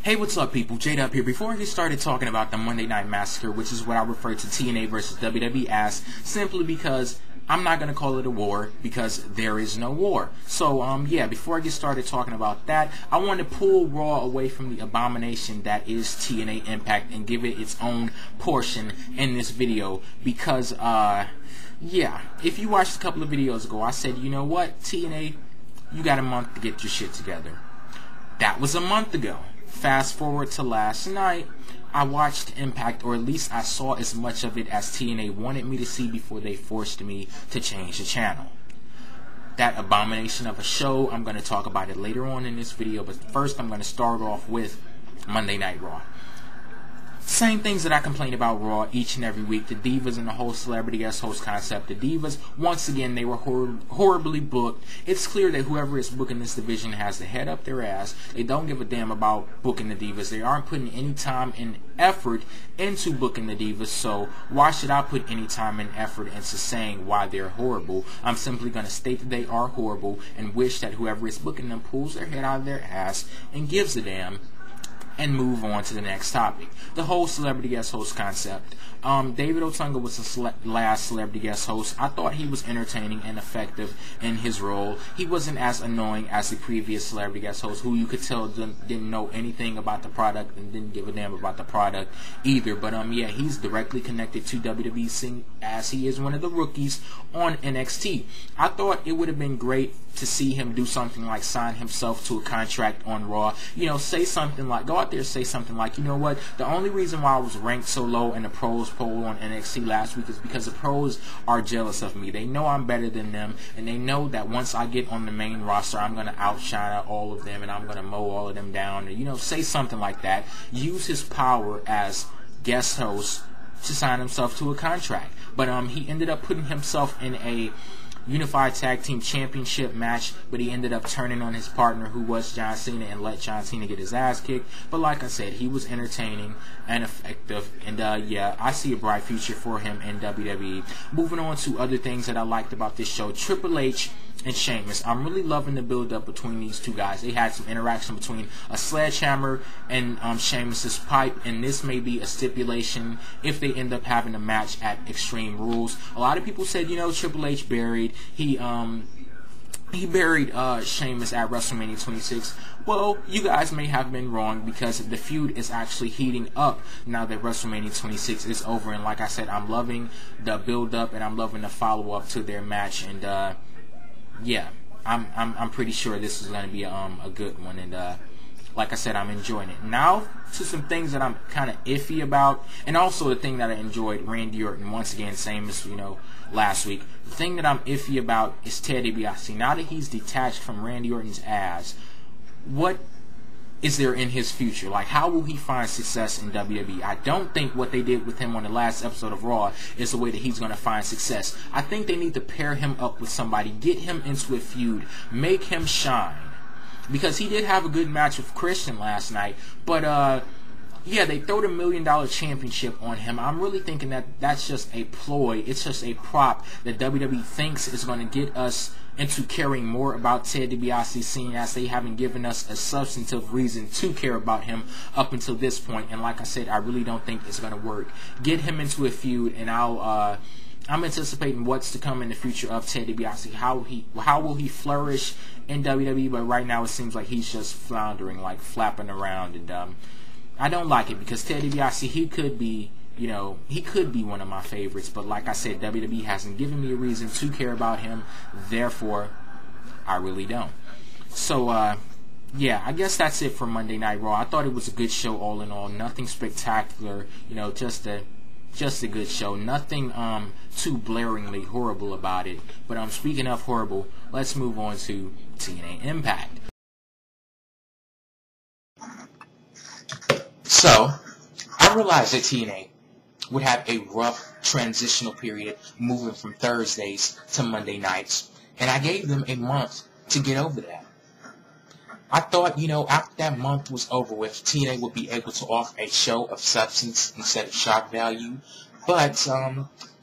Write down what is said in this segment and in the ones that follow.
Hey, what's up, people? JayDub here. Before I get started talking about the Monday Night Massacre, which is what I refer to TNA versus WWE as, simply because I'm not going to call it a war, because there is no war. So, yeah, before I get started talking about that, I want to pull Raw away from the abomination that is TNA Impact and give it its own portion in this video, because, yeah, if you watched a couple of videos ago, I said, you know what, TNA, you got a month to get your shit together. That was a month ago. Fast forward to last night, I watched Impact, or at least I saw as much of it as TNA wanted me to see before they forced me to change the channel. That abomination of a show, I'm going to talk about it later on in this video, but first I'm going to start off with Monday Night Raw. Same things that I complain about Raw each and every week. The Divas and the whole celebrity guest host concept. The Divas, once again, they were horribly booked. It's clear that whoever is booking this division has the head up their ass. They don't give a damn about booking the Divas. They aren't putting any time and effort into booking the Divas, so why should I put any time and effort into saying why they're horrible? I'm simply going to state that they are horrible and wish that whoever is booking them pulls their head out of their ass and gives a damn, and move on to the next topic. The whole celebrity guest host concept. David Otunga was the last celebrity guest host. I thought he was entertaining and effective in his role. He wasn't as annoying as the previous celebrity guest host, who you could tell didn't know anything about the product and didn't give a damn about the product either. But yeah, he's directly connected to WWE as he is one of the rookies on NXT. I thought it would have been great to see him do something like sign himself to a contract on Raw. You know, say something like, go out there and say something like, you know what, the only reason why I was ranked so low in the pros poll on NXT last week is because the pros are jealous of me. They know I'm better than them, and they know that once I get on the main roster, I'm going to outshine all of them, and I'm going to mow all of them down. You know, say something like that. Use his power as guest host to sign himself to a contract. But he ended up putting himself in a Unified Tag Team Championship match, but he ended up turning on his partner, who was John Cena, and let John Cena get his ass kicked. But like I said, he was entertaining and effective, and yeah, I see a bright future for him in WWE. Moving on to other things that I liked about this show, Triple H and Sheamus. I'm really loving the build-up between these two guys. They had some interaction between a sledgehammer and Sheamus's pipe, and this may be a stipulation if they end up having a match at Extreme Rules. A lot of people said, you know, Triple H buried. He buried Sheamus at WrestleMania 26. Well, you guys may have been wrong, because the feud is actually heating up now that WrestleMania 26 is over. And like I said, I'm loving the build-up, and I'm loving the follow-up to their match. And yeah, I'm pretty sure this is going to be a good one. And like I said, I'm enjoying it. Now to some things that I'm kind of iffy about, and also the thing that I enjoyed, Randy Orton, once again, same as, you know, last week. The thing that I'm iffy about is Ted DiBiase. Now that he's detached from Randy Orton's ass, what is there in his future? Like, how will he find success in WWE? I don't think what they did with him on the last episode of Raw is the way that he's going to find success. I think they need to pair him up with somebody, get him into a feud, make him shine. Because he did have a good match with Christian last night, but yeah, they throw the $1 million championship on him. I'm really thinking that that's just a ploy. It's just a prop that WWE thinks is going to get us into caring more about Ted DiBiase, seeing as they haven't given us a substantive reason to care about him up until this point. And like I said, I really don't think it's going to work. Get him into a feud, and I'm anticipating what's to come in the future of Ted DiBiase. How will he flourish in WWE? But right now it seems like he's just floundering, like flapping around, and I don't like it, because Ted DiBiase, he could be, you know, he could be one of my favorites. But like I said, WWE hasn't given me a reason to care about him. Therefore, I really don't. So yeah, I guess that's it for Monday Night Raw. I thought it was a good show all in all. Nothing spectacular, you know, just a good show. Nothing too blaringly horrible about it. But speaking of horrible, let's move on to TNA Impact. So, I realized that TNA would have a rough transitional period moving from Thursdays to Monday nights, and I gave them a month to get over that. I thought, you know, after that month was over with, TNA would be able to offer a show of substance instead of shock value. But,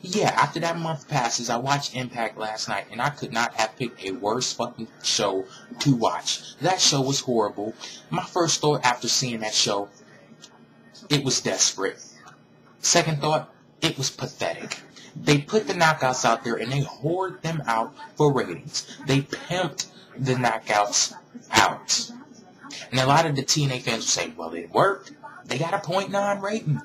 yeah, after that month passes, I watched Impact last night, and I could not have picked a worse fucking show to watch. That show was horrible. My first thought after seeing that show, it was desperate. Second thought, it was pathetic. They put the knockouts out there, and they hoard them out for ratings. They pimped the knockouts out. And a lot of the TNA fans will say, well, it worked. They got a .9 rating.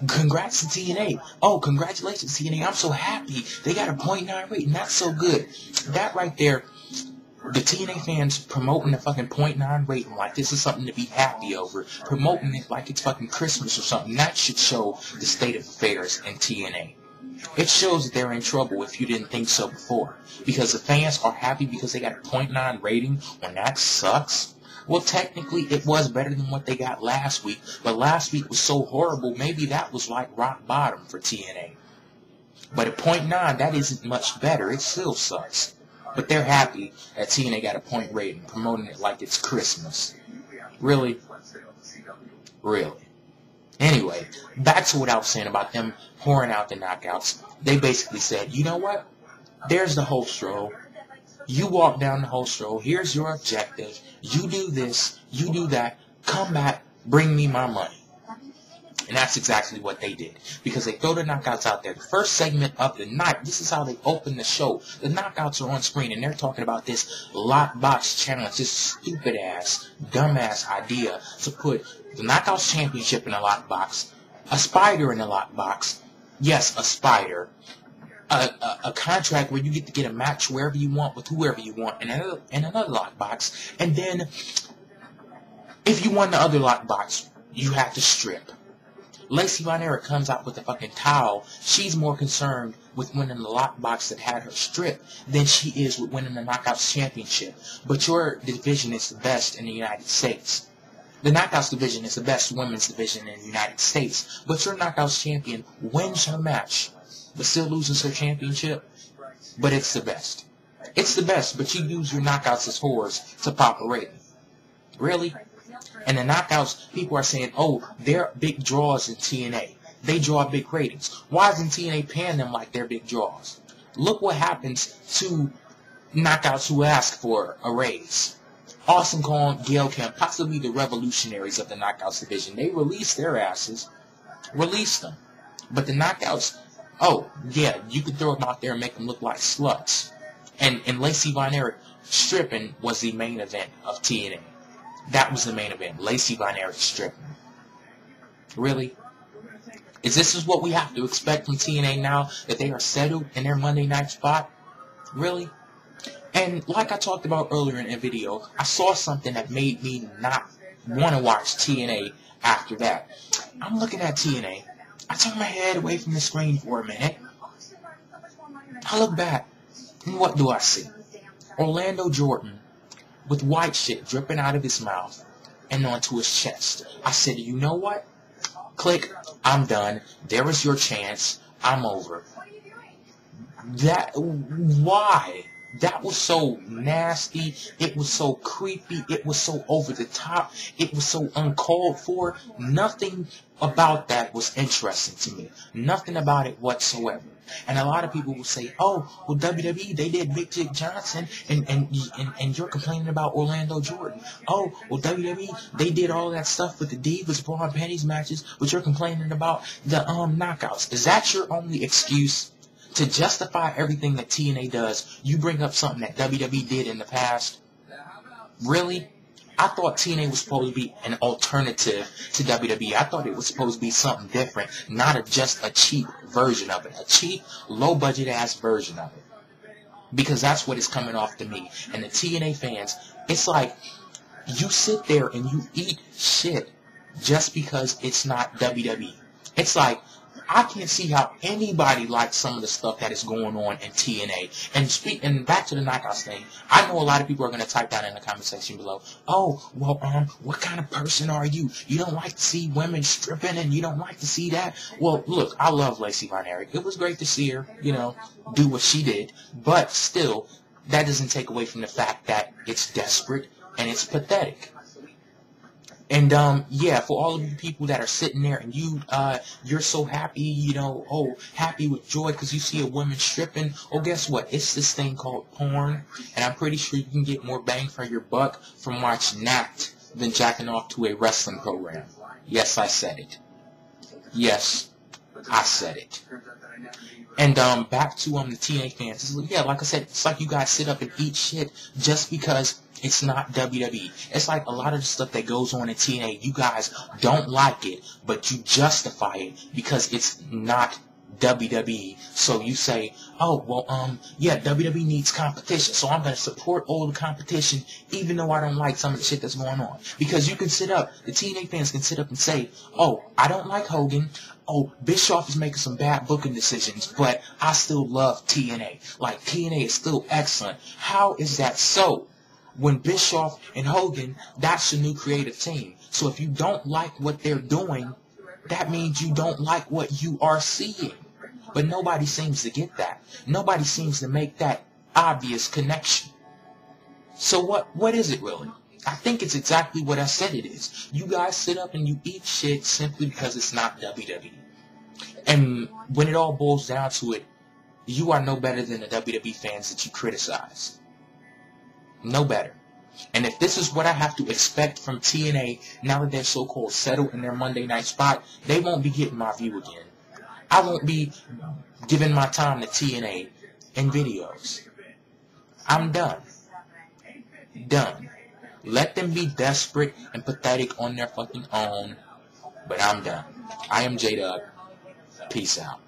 Congrats to TNA. Oh, congratulations, TNA. I'm so happy. They got a .9 rating. That's so good. That right there, the TNA fans promoting the fucking .9 rating like this is something to be happy over. Promoting it like it's fucking Christmas or something. That should show the state of affairs in TNA. It shows that they're in trouble if you didn't think so before. Because the fans are happy because they got a .9 rating when that sucks. Well, technically, it was better than what they got last week. But last week was so horrible, maybe that was like rock bottom for TNA. But at .9, that isn't much better. It still sucks. But they're happy that TNA got a point rating, promoting it like it's Christmas. Really? Really? Anyway, back to what I was saying about them pouring out the knockouts. They basically said, you know what? There's the host role. You walk down the host role. Here's your objective. You do this. You do that. Come back. Bring me my money. And that's exactly what they did. Because they throw the knockouts out there. The first segment of the night, this is how they open the show. The knockouts are on screen, and they're talking about this lockbox challenge, this stupid-ass, dumbass idea to put the Knockouts Championship in a lockbox, a spider in a lockbox, yes, a spider, a contract where you get to get a match wherever you want with whoever you want in another lockbox, and then if you won the other lockbox, you have to strip. Lacey Von Erich comes out with a fucking towel. She's more concerned with winning the lockbox that had her stripped than she is with winning the Knockouts Championship. But your division is the best in the United States. The Knockouts division is the best women's division in the United States. But your Knockouts champion wins her match, but still loses her championship. But it's the best. It's the best, but you use your knockouts as whores to pop a rating. Really? And the knockouts, people are saying, oh, they're big draws in TNA. They draw big ratings. Why isn't TNA paying them like they're big draws? Look what happens to knockouts who ask for a raise. Awesome Kong, Gail Kim, possibly the revolutionaries of the knockouts division. They release their asses. Release them. But the knockouts, oh, yeah, you could throw them out there and make them look like sluts. And Lacey Von Erich stripping was the main event of TNA. That was the main event. Lacey Von Erich stripping. Really? Is this what we have to expect from TNA now, that they are settled in their Monday night spot? Really? And like I talked about earlier in the video, I saw something that made me not want to watch TNA after that. I'm looking at TNA. I turn my head away from the screen for a minute. I look back, and what do I see? Orlando Jordan with white shit dripping out of his mouth and onto his chest. I said, you know what? Click, I'm done. There is your chance. I'm over. Why? That was so nasty. It was so creepy. It was so over the top. It was so uncalled for. Nothing about that was interesting to me. Nothing about it whatsoever. And a lot of people will say, oh, well, WWE, they did Big Dick Johnson, and you're complaining about Orlando Jordan. Oh, well, WWE, they did all that stuff with the Divas, Bra and Panties matches, but you're complaining about the knockouts. Is that your only excuse? To justify everything that TNA does, you bring up something that WWE did in the past? Really? I thought TNA was supposed to be an alternative to WWE. I thought it was supposed to be something different, not just a cheap version of it. A cheap, low-budget ass version of it. Because that's what it's coming off to me. And the TNA fans, it's like you sit there and you eat shit just because it's not WWE. It's like, I can't see how anybody likes some of the stuff that is going on in TNA. And back to the knockouts thing, I know a lot of people are going to type down in the comment section below, oh, well, what kind of person are you? You don't like to see women stripping and you don't like to see that? Well, look, I love Lacey Von Erich. It was great to see her, do what she did. But still, that doesn't take away from the fact that it's desperate and it's pathetic. And yeah, for all of you people that are sitting there and you're so happy, you know, oh, happy with joy because you see a woman stripping. Oh, guess what? It's this thing called porn, and I'm pretty sure you can get more bang for your buck from watching that than jacking off to a wrestling program. Yes, I said it. Yes, I said it. And back to the TNA fans. Yeah, like I said, it's like you guys sit up and eat shit just because it's not WWE. It's like a lot of the stuff that goes on in TNA, you guys don't like it, but you justify it because it's not WWE. So you say, oh, well, yeah, WWE needs competition, so I'm going to support all the competition even though I don't like some of the shit that's going on. Because you can sit up, the TNA fans can sit up and say, oh, I don't like Hogan. Oh, Bischoff is making some bad booking decisions, but I still love TNA. Like, TNA is still excellent. How is that so? When Bischoff and Hogan, that's the new creative team. So if you don't like what they're doing, that means you don't like what you are seeing. But nobody seems to get that. Nobody seems to make that obvious connection. So what is it really? I think it's exactly what I said it is. You guys sit up and you eat shit simply because it's not WWE. And when it all boils down to it, you are no better than the WWE fans that you criticize. No better. And if this is what I have to expect from TNA now that they're so-called settled in their Monday night spot, they won't be getting my view again. I won't be giving my time to TNA in videos. I'm done. Done. Let them be desperate and pathetic on their fucking own, but I'm done. I am JayDub. Peace out.